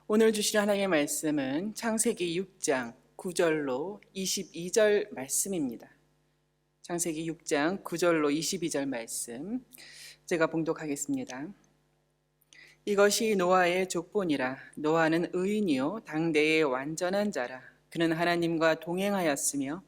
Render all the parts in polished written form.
오늘 주신 하나님의 말씀은 창세기 6장 9절로 22절 말씀입니다. 창세기 6장 9절로 22절 말씀 제가 봉독하겠습니다. 이것이 노아의 족본이라. 노아는 의인이요 당대의 완전한 자라. 그는 하나님과 동행하였으며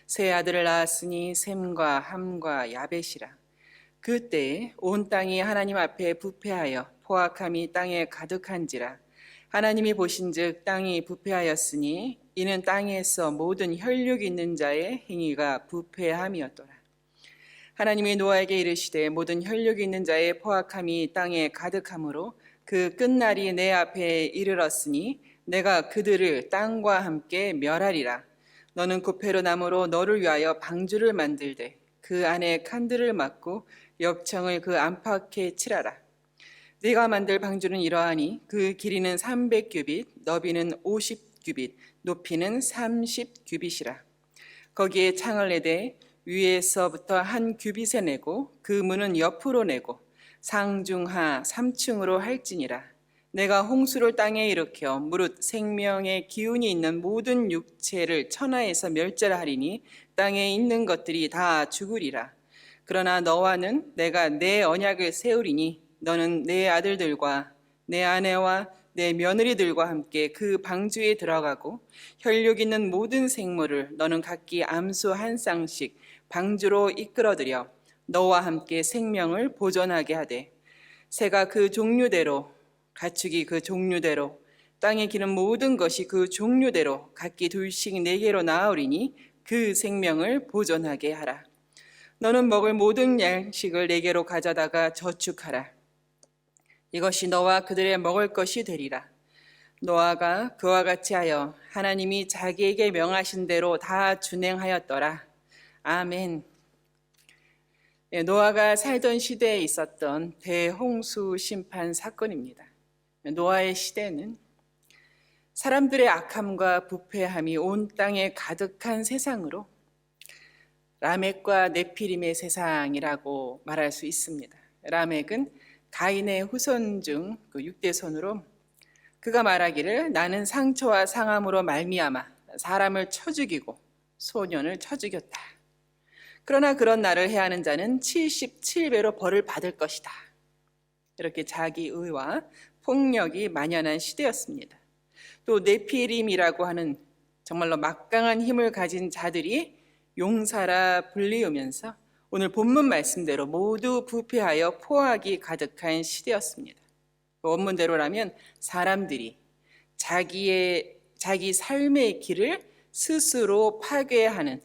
세 아들을 낳았으니 셈과 함과 야벳이라. 그때에 온 땅이 하나님 앞에 부패하여 포악함이 땅에 가득한지라. 하나님이 보신즉 땅이 부패하였으니 이는 땅에서 모든 혈육 있는 자의 행위가 부패함이었더라. 하나님이 노아에게 이르시되 모든 혈육 있는 자의 포악함이 땅에 가득하므로 그 끝날이 내 앞에 이르렀으니 내가 그들을 땅과 함께 멸하리라. 너는 고페로 나무로 너를 위하여 방주를 만들되 그 안에 칸들을 막고 역청을 그 안팎에 칠하라. 네가 만들 방주는 이러하니 그 길이는 300규빗, 너비는 50규빗, 높이는 30규빗이라. 거기에 창을 내되 위에서부터 한 규빗에 내고 그 문은 옆으로 내고 상중하 3층으로 할지니라. 내가 홍수를 땅에 일으켜 무릇 생명의 기운이 있는 모든 육체를 천하에서 멸절하리니 땅에 있는 것들이 다 죽으리라. 그러나 너와는 내가 내 언약을 세우리니 너는 내 아들들과 내 아내와 내 며느리들과 함께 그 방주에 들어가고 혈육 있는 모든 생물을 너는 각기 암소 한 쌍씩 방주로 이끌어들여 너와 함께 생명을 보존하게 하되 새가 그 종류대로 가축이 그 종류대로 땅에 기는 모든 것이 그 종류대로 각기 둘씩 네 개로 나으리니 그 생명을 보존하게 하라. 너는 먹을 모든 양식을 네 개로 가져다가 저축하라. 이것이 너와 그들의 먹을 것이 되리라. 노아가 그와 같이 하여 하나님이 자기에게 명하신 대로 다 준행하였더라. 아멘. 노아가 살던 시대에 있었던 대홍수 심판 사건입니다. 노아의 시대는 사람들의 악함과 부패함이 온 땅에 가득한 세상으로 라멕과 네피림의 세상이라고 말할 수 있습니다. 라멕은 가인의 후손 중 그 6대손으로 그가 말하기를 나는 상처와 상함으로 말미암아 사람을 쳐 죽이고 소년을 쳐 죽였다. 그러나 그런 나를 해하는 자는 77배로 벌을 받을 것이다. 이렇게 자기 의와 폭력이 만연한 시대였습니다. 또 네피림이라고 하는 정말로 막강한 힘을 가진 자들이 용사라 불리우면서 오늘 본문 말씀대로 모두 부패하여 포악이 가득한 시대였습니다. 원문대로라면 사람들이 자기 삶의 길을 스스로 파괴하는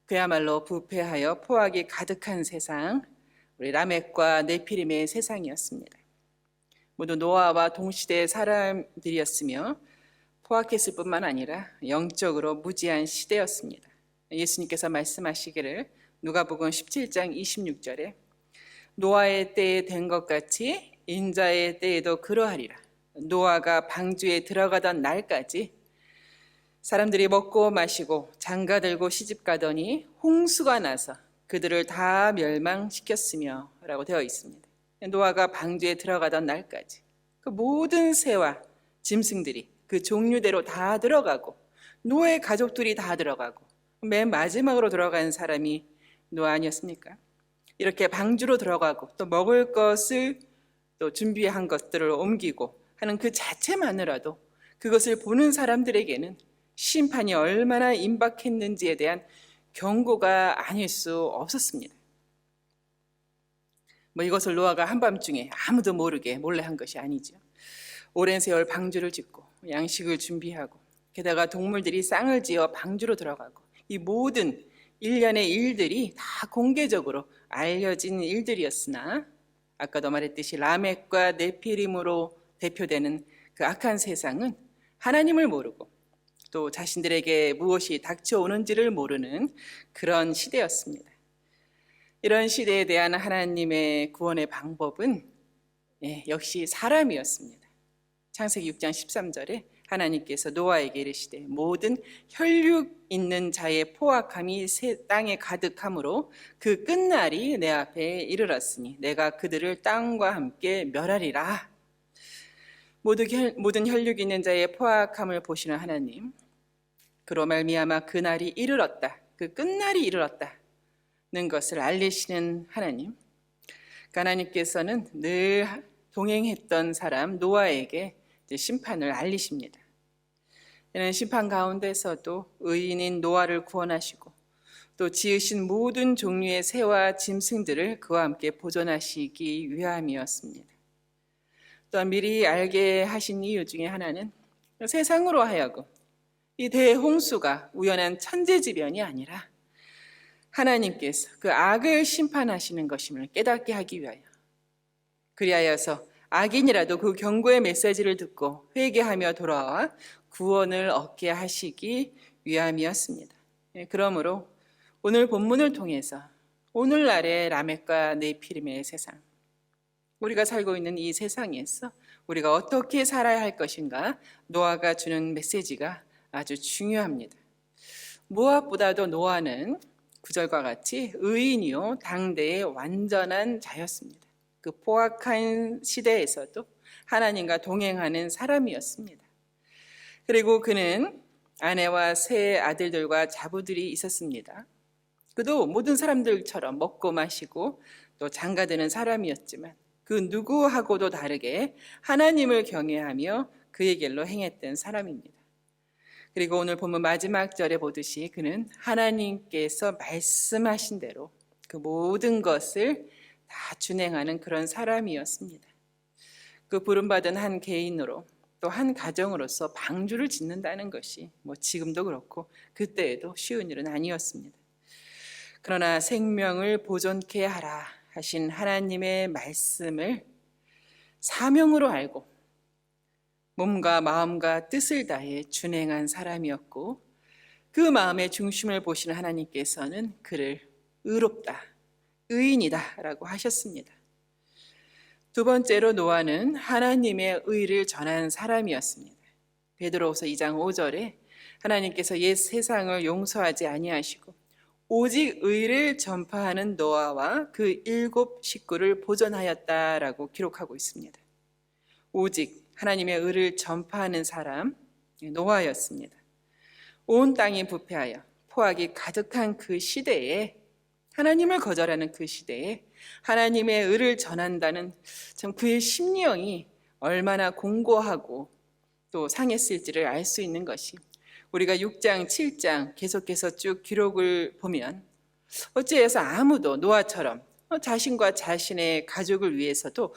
그야말로 부패하여 포악이 가득한 세상, 우리 라멕과 네피림의 세상이었습니다. 모두 노아와 동시대의 사람들이었으며 포악했을 뿐만 아니라 영적으로 무지한 시대였습니다. 예수님께서 말씀하시기를 누가복음 17장 26절에 노아의 때에 된 것 같이 인자의 때에도 그러하리라. 노아가 방주에 들어가던 날까지 사람들이 먹고 마시고 장가들고 시집가더니 홍수가 나서 그들을 다 멸망시켰으며 라고 되어 있습니다. 노아가 방주에 들어가던 날까지 그 모든 새와 짐승들이 그 종류대로 다 들어가고 노아의 가족들이 다 들어가고 맨 마지막으로 들어간 사람이 노아 아니었습니까? 이렇게 방주로 들어가고 또 먹을 것을 또 준비한 것들을 옮기고 하는 그 자체만으로도 그것을 보는 사람들에게는 심판이 얼마나 임박했는지에 대한 경고가 아닐 수 없었습니다. 이것을 노아가 한밤중에 아무도 모르게 몰래 한 것이 아니죠. 오랜 세월 방주를 짓고 양식을 준비하고 게다가 동물들이 쌍을 지어 방주로 들어가고 이 모든 일련의 일들이 다 공개적으로 알려진 일들이었으나 아까도 말했듯이 라멕과 네피림으로 대표되는 그 악한 세상은 하나님을 모르고 또 자신들에게 무엇이 닥쳐오는지를 모르는 그런 시대였습니다. 이런 시대에 대한 하나님의 구원의 방법은 역시 사람이었습니다. 창세기 6장 13절에 하나님께서 노아에게 이르시되 모든 혈육 있는 자의 포악함이 땅에 가득하므로 그 끝날이 내 앞에 이르렀으니 내가 그들을 땅과 함께 멸하리라. 모든 혈육 있는 자의 포악함을 보시는 하나님, 그로 말미암아 그날이 이르렀다, 그 끝날이 이르렀다는 것을 알리시는 하나님, 하나님께서는 늘 동행했던 사람 노아에게 심판을 알리십니다. 이는 심판 가운데서도 의인인 노아를 구원하시고 또 지으신 모든 종류의 새와 짐승들을 그와 함께 보존하시기 위함이었습니다. 또한 미리 알게 하신 이유 중에 하나는 세상으로 하여금 이 대홍수가 우연한 천재지변이 아니라 하나님께서 그 악을 심판하시는 것임을 깨닫게 하기 위하여, 그리하여서 악인이라도 그 경고의 메시지를 듣고 회개하며 돌아와 구원을 얻게 하시기 위함이었습니다. 그러므로 오늘 본문을 통해서 오늘날의 라멕과 네피림의 세상, 우리가 살고 있는 이 세상에서 우리가 어떻게 살아야 할 것인가, 노아가 주는 메시지가 아주 중요합니다. 무엇보다도 노아는 구절과 같이 의인이요 당대의 완전한 자였습니다. 그 포악한 시대에서도 하나님과 동행하는 사람이었습니다. 그리고 그는 아내와 세 아들들과 자부들이 있었습니다. 그도 모든 사람들처럼 먹고 마시고 또 장가드는 사람이었지만 그 누구하고도 다르게 하나님을 경외하며 그의 길로 행했던 사람입니다. 그리고 오늘 본문 마지막 절에 보듯이 그는 하나님께서 말씀하신 대로 그 모든 것을 다 준행하는 그런 사람이었습니다. 그 부름받은 한 개인으로 또 한 가정으로서 방주를 짓는다는 것이 지금도 그렇고 그때에도 쉬운 일은 아니었습니다. 그러나 생명을 보존케 하라 하신 하나님의 말씀을 사명으로 알고 몸과 마음과 뜻을 다해 준행한 사람이었고, 그 마음의 중심을 보시는 하나님께서는 그를 의롭다, 의인이다 라고 하셨습니다. 두 번째로 노아는 하나님의 의를 전한 사람이었습니다. 베드로후서 2장 5절에 하나님께서 옛 세상을 용서하지 아니하시고 오직 의를 전파하는 노아와 그 7 식구를 보존하였다라고 기록하고 있습니다. 오직 하나님의 의를 전파하는 사람 노아였습니다. 온 땅이 부패하여 포악이 가득한 그 시대에, 하나님을 거절하는 그 시대에 하나님의 의를 전한다는 참 그의 심령이 얼마나 공고하고 또 상했을지를 알 수 있는 것이, 우리가 6장, 7장 계속해서 쭉 기록을 보면 어찌해서 아무도 노아처럼 자신과 자신의 가족을 위해서도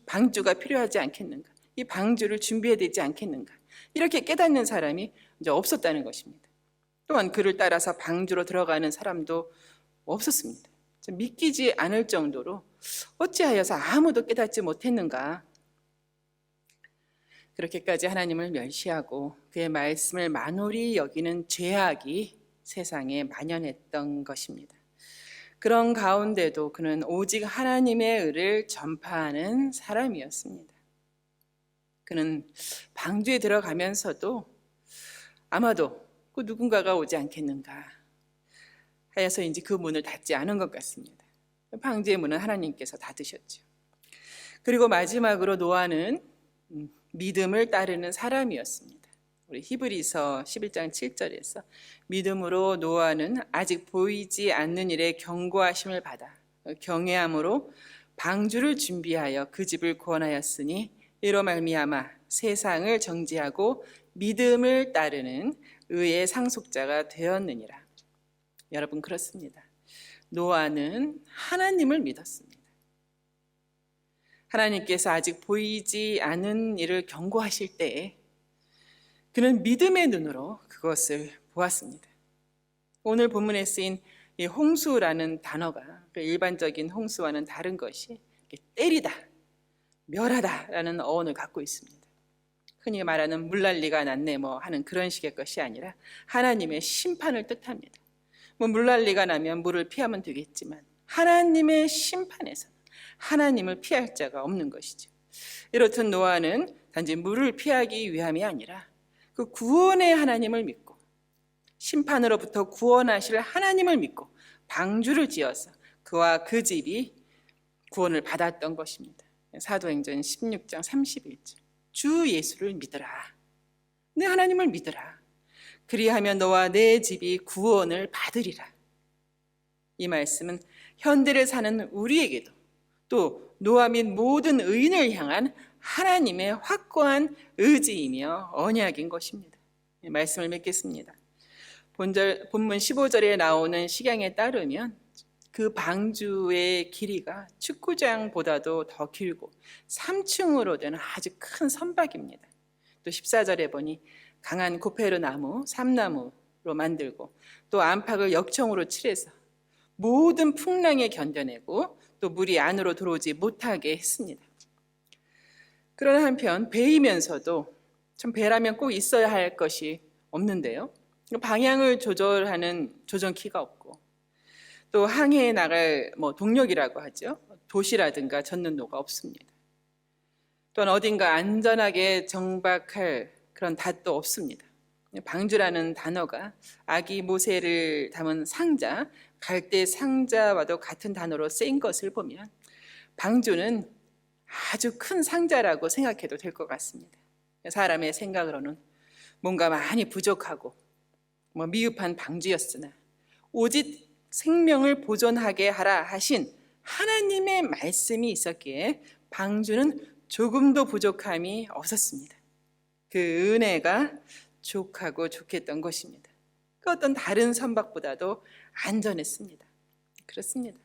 방주가 필요하지 않겠는가, 이 방주를 준비해야 되지 않겠는가, 이렇게 깨닫는 사람이 이제 없었다는 것입니다. 또한 그를 따라서 방주로 들어가는 사람도 없었습니다. 믿기지 않을 정도로 어찌하여서 아무도 깨닫지 못했는가, 그렇게까지 하나님을 멸시하고 그의 말씀을 만홀히 여기는 죄악이 세상에 만연했던 것입니다. 그런 가운데도 그는 오직 하나님의 의를 전파하는 사람이었습니다. 그는 방주에 들어가면서도 아마도 그 누군가가 오지 않겠는가 하여서인지 그 문을 닫지 않은 것 같습니다. 방주의 문은 하나님께서 닫으셨죠. 그리고 마지막으로 노아는 믿음을 따르는 사람이었습니다. 우리 히브리서 11장 7절에서 믿음으로 노아는 아직 보이지 않는 일에 경고하심을 받아 경외함으로 방주를 준비하여 그 집을 구원하였으니 이로 말미암아 세상을 정죄하고 믿음을 따르는 의의 상속자가 되었느니라. 여러분, 그렇습니다. 노아는 하나님을 믿었습니다. 하나님께서 아직 보이지 않은 일을 경고하실 때에 그는 믿음의 눈으로 그것을 보았습니다. 오늘 본문에 쓰인 이 홍수라는 단어가 일반적인 홍수와는 다른 것이 때리다, 멸하다라는 어원을 갖고 있습니다. 흔히 말하는 물난리가 났네 하는 그런 식의 것이 아니라 하나님의 심판을 뜻합니다. 물난리가 나면 물을 피하면 되겠지만 하나님의 심판에서는 하나님을 피할 자가 없는 것이죠. 이렇듯 노아는 단지 물을 피하기 위함이 아니라 그 구원의 하나님을 믿고 심판으로부터 구원하실 하나님을 믿고 방주를 지어서 그와 그 집이 구원을 받았던 것입니다. 사도행전 16장 31절. 주 예수를 믿으라. 내 하나님을 믿으라. 그리하면 너와 내 집이 구원을 받으리라. 이 말씀은 현대를 사는 우리에게도 또 노아 및 모든 의인을 향한 하나님의 확고한 의지이며 언약인 것입니다. 이 말씀을 맺겠습니다. 본문 15절에 나오는 식양에 따르면 그 방주의 길이가 축구장보다도 더 길고 3층으로 된 아주 큰 선박입니다. 또 14절에 보니 강한 고페르 나무, 삼나무로 만들고 또 안팎을 역청으로 칠해서 모든 풍랑에 견뎌내고 또 물이 안으로 들어오지 못하게 했습니다. 그러나 한편 배이면서도 참 배라면 꼭 있어야 할 것이 없는데요. 방향을 조절하는 조정키가 없고 또 항해에 나갈 동력이라고 하죠. 돛이라든가 젓는노가 없습니다. 또한 어딘가 안전하게 정박할 그런 닷도 없습니다. 방주라는 단어가 아기 모세를 담은 상자, 갈대 상자와도 같은 단어로 쓰인 것을 보면 방주는 아주 큰 상자라고 생각해도 될 것 같습니다. 사람의 생각으로는 뭔가 많이 부족하고 미흡한 방주였으나 오직 생명을 보존하게 하라 하신 하나님의 말씀이 있었기에 방주는 조금도 부족함이 없었습니다. 그 은혜가 족하고 좋겠던 것입니다. 그 어떤 다른 선박보다도 안전했습니다. 그렇습니다.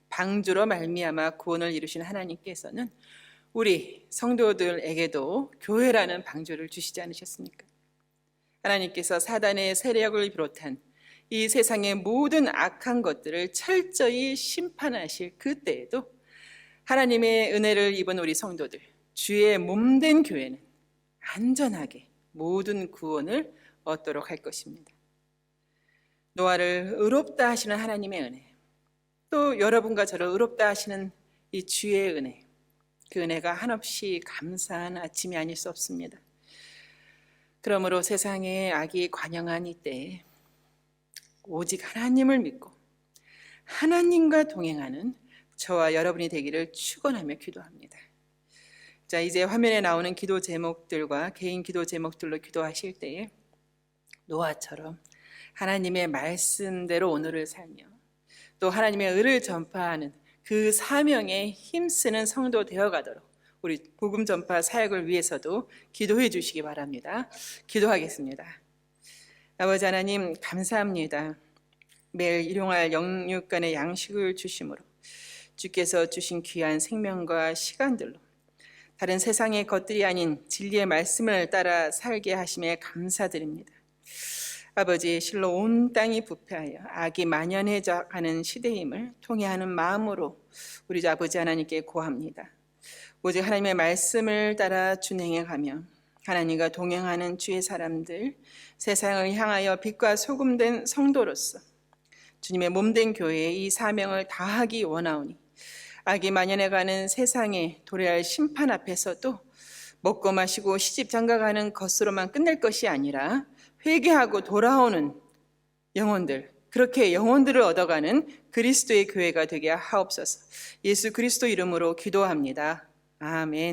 방주로 말미암아 구원을 이루신 하나님께서는 우리 성도들에게도 교회라는 방주를 주시지 않으셨습니까? 하나님께서 사단의 세력을 비롯한 이 세상의 모든 악한 것들을 철저히 심판하실 그때에도 하나님의 은혜를 입은 우리 성도들, 주의 몸된 교회는 안전하게 모든 구원을 얻도록 할 것입니다. 노아를 의롭다 하시는 하나님의 은혜, 또 여러분과 저를 의롭다 하시는 이 주의 은혜, 그 은혜가 한없이 감사한 아침이 아닐 수 없습니다. 그러므로 세상에 악이 관영한 이때에 오직 하나님을 믿고 하나님과 동행하는 저와 여러분이 되기를 축원하며 기도합니다. 자, 이제 화면에 나오는 기도 제목들과 개인 기도 제목들로 기도하실 때에 노아처럼 하나님의 말씀대로 오늘을 살며 또 하나님의 의를 전파하는 그 사명에 힘쓰는 성도 되어가도록 우리 복음 전파 사역을 위해서도 기도해 주시기 바랍니다. 기도하겠습니다. 아버지 하나님 감사합니다. 매일 일용할 영육간의 양식을 주심으로 주께서 주신 귀한 생명과 시간들로 다른 세상의 것들이 아닌 진리의 말씀을 따라 살게 하심에 감사드립니다. 아버지, 실로 온 땅이 부패하여 악이 만연해져가는 시대임을 통회하는 마음으로 우리 아버지 하나님께 고합니다. 오직 하나님의 말씀을 따라 준행해가며 하나님과 동행하는 주의 사람들, 세상을 향하여 빛과 소금된 성도로서 주님의 몸된 교회의 이 사명을 다하기 원하오니 악이 만연해가는 세상에 도래할 심판 앞에서도 먹고 마시고 시집 장가가는 것으로만 끝낼 것이 아니라 회개하고 돌아오는 영혼들, 그렇게 영혼들을 얻어가는 그리스도의 교회가 되게 하옵소서. 예수 그리스도 이름으로 기도합니다. 아멘.